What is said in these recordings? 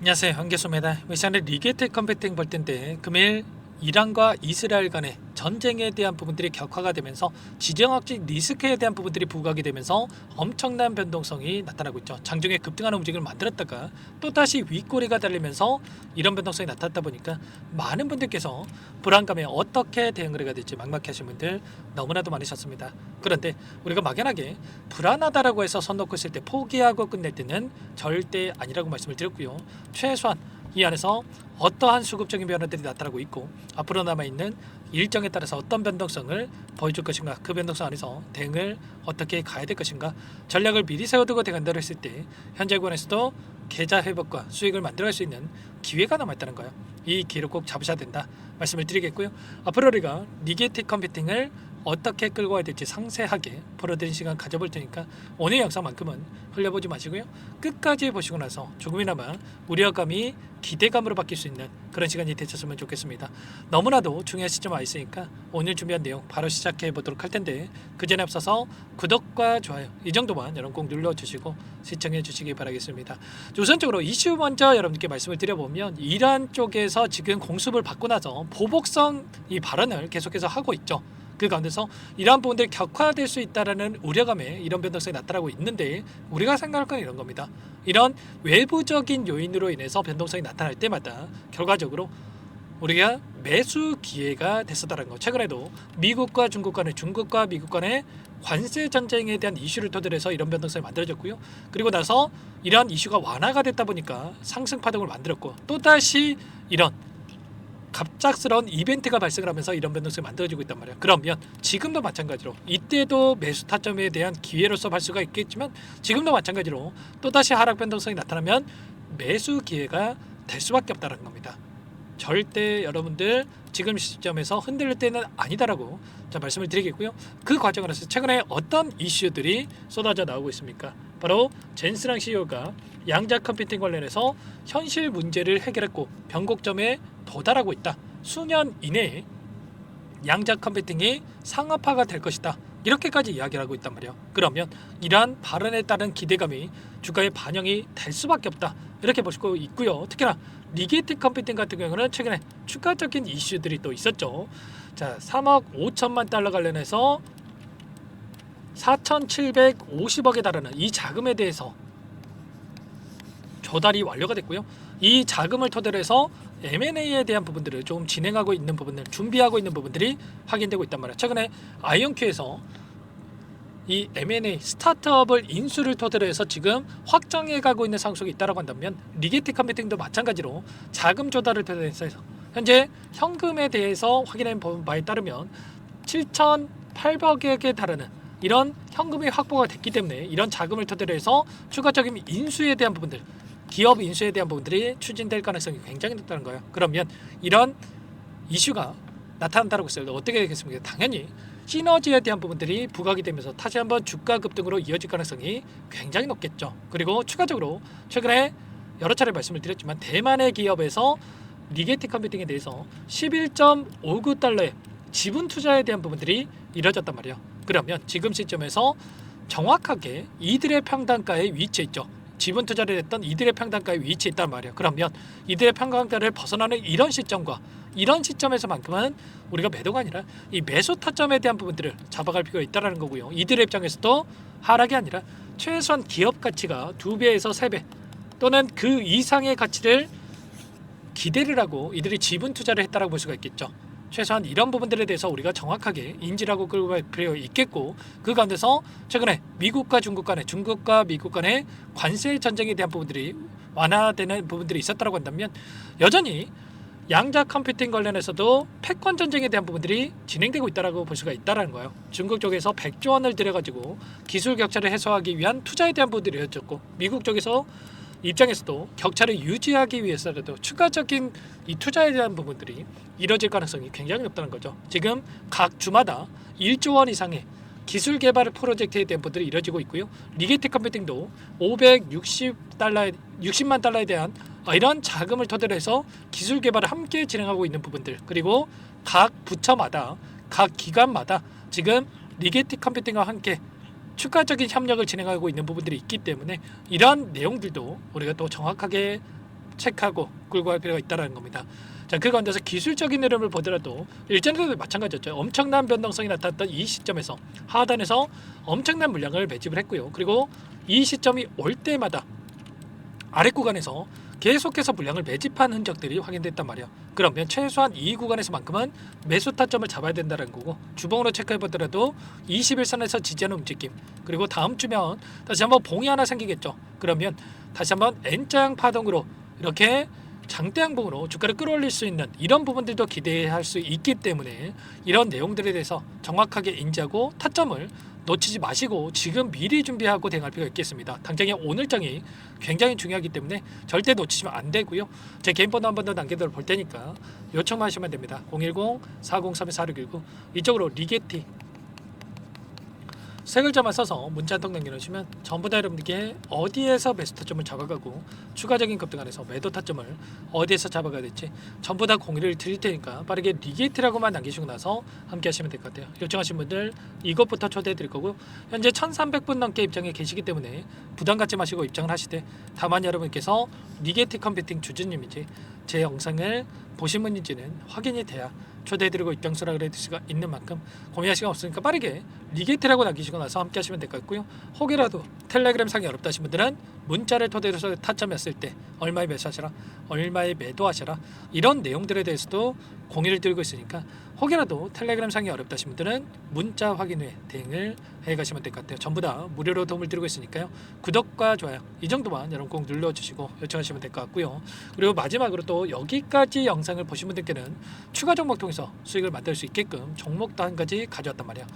안녕하세요, 한계소입니다. 이 시간에 리게트 컴퓨팅 볼 텐데 금일 이란과 이스라엘 간의 전쟁에 대한 부분들이 격화가 되면서 지정학적 리스크에 대한 부분들이 부각이 되면서 엄청난 변동성이 나타나고 있죠. 장중에 급등하는 움직임을 만들었다가 또다시 윗꼬리가 달리면서 이런 변동성이 나타났다 보니까 많은 분들께서 불안감에 어떻게 대응을 해야 될지 막막해 하신 분들 너무나도 많으셨습니다. 그런데 우리가 막연하게 불안하다라고 해서 손 놓고 있을 때 포기하고 끝낼 때는 절대 아니라고 말씀을 드렸고요. 최소한 이 안에서 어떠한 수급적인 변화들이 나타나고 있고 앞으로 남아있는 일정에 따라서 어떤 변동성을 보여줄 것인가, 그 변동성 안에서 대응을 어떻게 가야 될 것인가, 전략을 미리 세워두고 대응한다고 했을 때 현재 구간에서도 계좌 회복과 수익을 만들어갈 수 있는 기회가 남아있다는 거예요. 이 기회를 꼭 잡으셔야 된다 말씀을 드리겠고요. 앞으로 우리가 리게틱 컴퓨팅을 어떻게 끌고 가야 될지 상세하게 풀어드린 시간 가져볼 테니까 오늘 영상만큼은 흘려보지 마시고요. 끝까지 보시고 나서 조금이나마 우려감이 기대감으로 바뀔 수 있는 그런 시간이 되셨으면 좋겠습니다. 너무나도 중요한 시점 와 있으니까 오늘 준비한 내용 바로 시작해 보도록 할 텐데 그 전에 앞서서 구독과 좋아요 이 정도만 여러분 꼭 눌러주시고 시청해 주시기 바라겠습니다. 우선적으로 이슈 먼저 여러분께 말씀을 드려보면 이란 쪽에서 지금 공습을 받고 나서 보복성 이 발언을 계속해서 하고 있죠. 그 가운데서 이러한 부분들이 격화될 수 있다는 우려감에 이런 변동성이 나타나고 있는데 우리가 생각할 건 이런 겁니다. 이런 외부적인 요인으로 인해서 변동성이 나타날 때마다 결과적으로 우리가 매수 기회가 됐었다는 거. 최근에도 미국과 중국 간의 중국과 미국 간의 관세 전쟁에 대한 이슈를 토대로 해서 이런 변동성이 만들어졌고요. 그리고 나서 이러한 이슈가 완화가 됐다 보니까 상승 파동을 만들었고 또다시 이런 갑작스러운 이벤트가 발생을 하면서 이런 변동성이 만들어지고 있단 말이에요. 그러면 지금도 마찬가지로 이때도 매수 타점에 대한 기회로서 볼 수가 있겠지만 지금도 마찬가지로 또다시 하락 변동성이 나타나면 매수 기회가 될 수밖에 없다는 겁니다. 절대 여러분들 지금 시점에서 흔들릴 때는 아니다라고 말씀을 드리겠고요. 그 과정으로서 최근에 어떤 이슈들이 쏟아져 나오고 있습니까? 바로 젠스랑 CEO가 양자 컴퓨팅 관련해서 현실 문제를 해결했고 변곡점에 도달하고 있다. 수년 이내에 양자 컴퓨팅이 상업화가 될 것이다. 이렇게까지 이야기를 하고 있단 말이에요. 그러면 이러한 발언에 따른 기대감이 주가에 반영이 될 수밖에 없다. 이렇게 볼 수 있고요. 특히나 리게틱 컴퓨팅 같은 경우는 최근에 추가적인 이슈들이 또 있었죠. 자, 3억 5천만 달러 관련해서 4,750억에 달하는 이 자금에 대해서 조달이 완료가 됐고요. 이 자금을 토대로 해서 M&A에 대한 부분들을 좀 진행하고 있는 부분들, 준비하고 있는 부분들이 확인되고 있단 말이에요. 최근에 아이언큐에서 이 M&A 스타트업을 인수를 토대로 해서 지금 확장해 가고 있는 상속이 있다고 한다면 리게틱 컴퓨팅도 마찬가지로 자금 조달을 토대로 해서 현재 현금에 대해서 확인해 본 바에 따르면 7,800억에 달하는 이런 현금이 확보가 됐기 때문에 이런 자금을 토대로 해서 추가적인 인수에 대한 부분들, 기업 인수에 대한 부분들이 추진될 가능성이 굉장히 높다는 거예요. 그러면 이런 이슈가 나타난다고 했을 때 어떻게 되겠습니까? 당연히 시너지에 대한 부분들이 부각이 되면서 다시 한번 주가 급등으로 이어질 가능성이 굉장히 높겠죠. 그리고 추가적으로 최근에 여러 차례 말씀을 드렸지만 대만의 기업에서 리게틱 컴퓨팅에 대해서 11.59달러의 지분 투자에 대한 부분들이 이뤄졌단 말이에요. 그러면 지금 시점에서 정확하게 이들의 평단가에 위치해 있죠. 지분 투자를 했던 이들의 평단가에 위치해 있단 말이에요. 그러면 이들의 평단가를 벗어나는 이런 시점과 이런 시점에서만큼은 우리가 매도가 아니라 이 매수 타점에 대한 부분들을 잡아갈 필요가 있다는 거고요. 이들의 입장에서도 하락이 아니라 최소한 기업 가치가 2배에서 3배 또는 그 이상의 가치를 기대를 하고 이들이 지분 투자를 했다라고 볼 수가 있겠죠. 최소한 이런 부분들에 대해서 우리가 정확하게 인지를 하고 끌고 갈 필요가 있겠고 그 가운데서 최근에 미국과 중국 간의 중국과 미국 간의 관세 전쟁에 대한 부분들이 완화되는 부분들이 있었다고 한다면 여전히 양자 컴퓨팅 관련해서도 패권 전쟁에 대한 부분들이 진행되고 있다고 볼 수가 있다는 거예요. 중국 쪽에서 100조 원을 들여가지고 기술 격차를 해소하기 위한 투자에 대한 부분들이 이루어졌고 미국 쪽에서 입장에서도 격차를 유지하기 위해서라도 추가적인 이 투자에 대한 부분들이 이뤄질 가능성이 굉장히 높다는 거죠. 지금 각 주마다 1조 원 이상의 기술 개발 프로젝트에 대한 부분들이 이뤄지고 있고요. 리게틱 컴퓨팅도 60만 달러에 대한 이런 자금을 토대로 해서 기술 개발을 함께 진행하고 있는 부분들, 그리고 각 부처마다 각 기관마다 지금 리게틱 컴퓨팅과 함께 추가적인 협력을 진행하고 있는 부분들이 있기 때문에 이러한 내용들도 우리가 또 정확하게 체크하고 끌고 갈 필요가 있다는 겁니다. 자, 그 가운데서 기술적인 흐름을 보더라도 일전에도 마찬가지였죠. 엄청난 변동성이 나타났던 이 시점에서 하단에서 엄청난 물량을 매집을 했고요. 그리고 이 시점이 올 때마다 아래 구간에서 계속해서 물량을 매집한 흔적들이 확인됐단 말이야. 그러면 최소한 이 구간에서만큼은 매수 타점을 잡아야 된다는 거고, 주봉으로 체크해 보더라도 21선에서 지지하는 움직임, 그리고 다음 주면 다시 한번 봉이 하나 생기겠죠. 그러면 다시 한번 N자형 파동으로 이렇게 장대양봉으로 주가를 끌어올릴 수 있는 이런 부분들도 기대할 수 있기 때문에 이런 내용들에 대해서 정확하게 인지하고 타점을 놓치지 마시고 지금 미리 준비하고 대응할 필요가 있겠습니다. 당장의 오늘장이 굉장히 중요하기 때문에 절대 놓치시면 안 되고요. 제 개인 번호 한 번 더 남겨둬 볼 테니까 요청만 하시면 됩니다. 010-403-4619 이쪽으로 리게티 세 글자만 써서 문자 한 통 남겨놓으시면 전부 다 여러분들께 어디에서 매수 타점을 잡아가고 추가적인 급등 안에서 매도 타점을 어디에서 잡아가야 될지 전부 다 공유를 드릴 테니까 빠르게 리게이트라고만 남기시고 나서 함께 하시면 될 것 같아요. 요청하신 분들 이것부터 초대해 드릴 거고, 현재 1300분 넘게 입장에 계시기 때문에 부담 갖지 마시고 입장을 하시되, 다만 여러분께서 리게이트 컴퓨팅 주주님인지 제 영상을 보신 분인지는 확인이 돼야 초대해드리고 입장 수락을 해드릴 수가 있는 만큼 고민할 시간 없으니까 빠르게 리게이트라고 남기시고 나서 함께 하시면 될 것 같고요. 혹이라도 텔레그램 상이 어렵다 하신 분들은 문자를 토대로 타점했을 때 얼마에 매수하시라, 얼마에 매도하시라, 이런 내용들에 대해서도 공유를 드리고 있으니까 혹이라도 텔레그램 상이 어렵다 하신 분들은 문자 확인 후에 대응을 해가시면 될 것 같아요. 전부 다 무료로 도움을 드리고 있으니까요. 구독과 좋아요 이 정도만 여러분 꼭 눌러주시고 요청하시면 될 것 같고요. 그리고 마지막으로 또 여기까지 영상을 보신 분들께는 추가 종목 통해서 수익을 만들 수 있게끔 종목도 한 가지 가져왔단 말이야.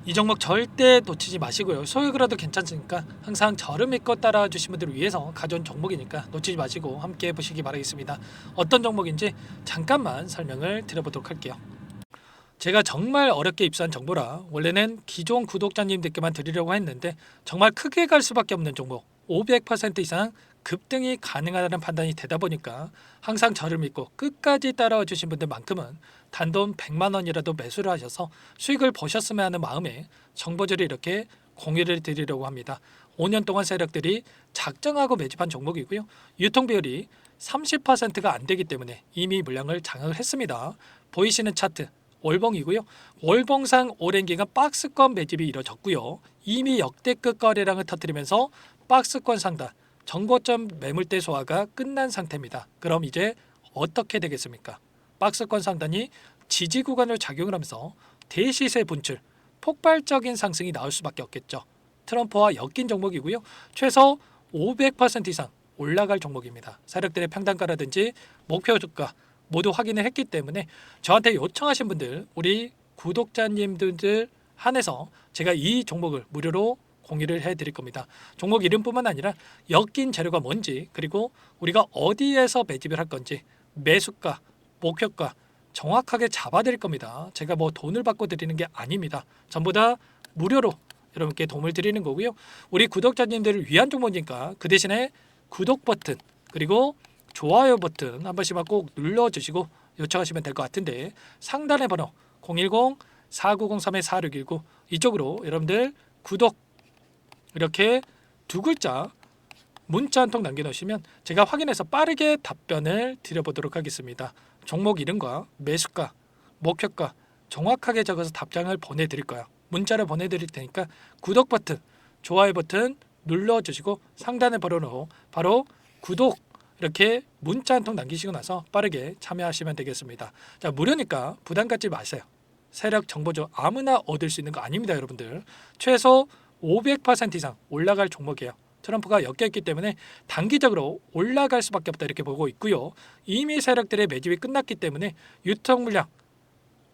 이 종목 절대 놓치지 마시고요. 소액이라도 괜찮으니까 항상 저를 믿고 따라와 주신 분들을 위해서 가져온 종목이니까 놓치지 마시고 함께 해보시기 바라겠습니다. 어떤 종목인지 잠깐만 설명을 드려보도록 할게요. 제가 정말 어렵게 입수한 정보라 원래는 기존 구독자님들께만 드리려고 했는데 정말 크게 갈 수밖에 없는 종목, 500% 이상 급등이 가능하다는 판단이 되다 보니까 항상 저를 믿고 끝까지 따라와 주신 분들만큼은 단돈 100만 원이라도 매수를 하셔서 수익을 보셨으면 하는 마음에 정보들을 이렇게 공유를 드리려고 합니다. 5년 동안 세력들이 작정하고 매집한 종목이고요. 유통 비율이 30%가 안 되기 때문에 이미 물량을 장악을 했습니다. 보이시는 차트 월봉이고요. 월봉상 오랜 기간 박스권 매집이 이뤄졌고요. 이미 역대급 거래량을 터뜨리면서 박스권 상단 정고점 매물대 소화가 끝난 상태입니다. 그럼 이제 어떻게 되겠습니까? 박스권 상단이 지지 구간을 작용을 하면서 대시세 분출, 폭발적인 상승이 나올 수밖에 없겠죠. 트럼프와 엮인 종목이고요. 최소 500% 이상 올라갈 종목입니다. 세력들의 평단가라든지 목표 주가 모두 확인을 했기 때문에 저한테 요청하신 분들, 우리 구독자님들 한해서 제가 이 종목을 무료로 공유를 해드릴 겁니다. 종목 이름뿐만 아니라 엮인 재료가 뭔지, 그리고 우리가 어디에서 매집을 할 건지, 매수가, 목표가 정확하게 잡아드릴 겁니다. 제가 뭐 돈을 받고 드리는 게 아닙니다. 전부 다 무료로 여러분께 도움을 드리는 거고요. 우리 구독자님들을 위한 종목이니까 그 대신에 구독 버튼 그리고 좋아요 버튼 한 번씩만 꼭 눌러주시고 요청하시면 될 것 같은데, 상단의 번호 010-4903-4619 이쪽으로 여러분들 구독 이렇게 두 글자 문자 한 통 남겨놓으시면 제가 확인해서 빠르게 답변을 드려보도록 하겠습니다. 종목 이름과 매수가, 목표가 정확하게 적어서 답장을 보내드릴 거예요. 문자를 보내드릴 테니까 구독 버튼, 좋아요 버튼 눌러주시고 상단의 번호로 바로 구독 이렇게 문자 한 통 남기시고 나서 빠르게 참여하시면 되겠습니다. 자, 무료니까 부담 갖지 마세요. 세력 정보죠. 아무나 얻을 수 있는 거 아닙니다, 여러분들. 최소 500% 이상 올라갈 종목이에요. 트럼프가 엮여있기 때문에 단기적으로 올라갈 수밖에 없다 이렇게 보고 있고요. 이미 세력들의 매집이 끝났기 때문에 유통 물량,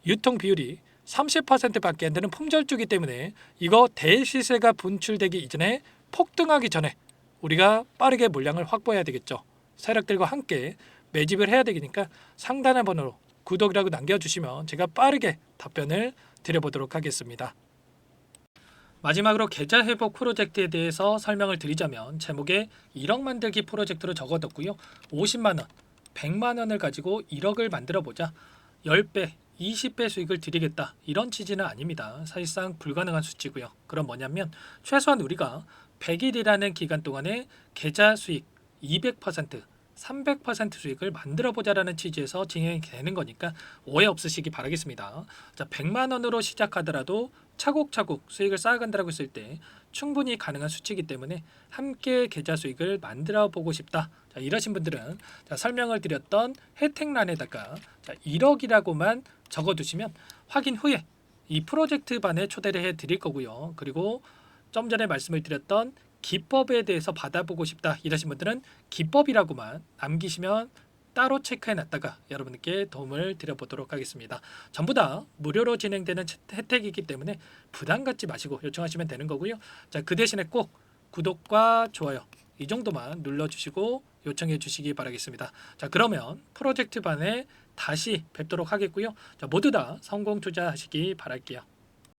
유통 비율이 30%밖에 안 되는 품절주기 때문에 이거 대시세가 분출되기 이전에 폭등하기 전에 우리가 빠르게 물량을 확보해야 되겠죠. 세력들과 함께 매집을 해야 되니까 상단의 번호로 구독이라고 남겨주시면 제가 빠르게 답변을 드려보도록 하겠습니다. 마지막으로 계좌 회복 프로젝트에 대해서 설명을 드리자면 제목에 1억 만들기 프로젝트로 적어뒀고요. 50만 원, 100만 원을 가지고 1억을 만들어보자 10배, 20배 수익을 드리겠다 이런 취지는 아닙니다. 사실상 불가능한 수치고요. 그럼 뭐냐면 최소한 우리가 100일이라는 기간 동안에 계좌 수익 200%, 300% 수익을 만들어 보자라는 취지에서 진행이 되는 거니까 오해 없으시기 바라겠습니다. 자, 100만 원으로 시작하더라도 차곡차곡 수익을 쌓아간다고 했을 때 충분히 가능한 수치이기 때문에 함께 계좌 수익을 만들어 보고 싶다. 자, 이러신 분들은 자, 설명을 드렸던 혜택란에다가 자, 1억이라고만 적어두시면 확인 후에 이 프로젝트 반에 초대를 해 드릴 거고요. 그리고 좀 전에 말씀을 드렸던 기법에 대해서 받아보고 싶다 이러신 분들은 기법이라고만 남기시면 따로 체크해 놨다가 여러분께 도움을 드려보도록 하겠습니다. 전부 다 무료로 진행되는 혜택이기 때문에 부담 갖지 마시고 요청하시면 되는 거고요. 자, 그 대신에 꼭 구독과 좋아요 이 정도만 눌러주시고 요청해 주시기 바라겠습니다. 자, 그러면 프로젝트 반에 다시 뵙도록 하겠고요. 자, 모두 다 성공 투자하시기 바랄게요.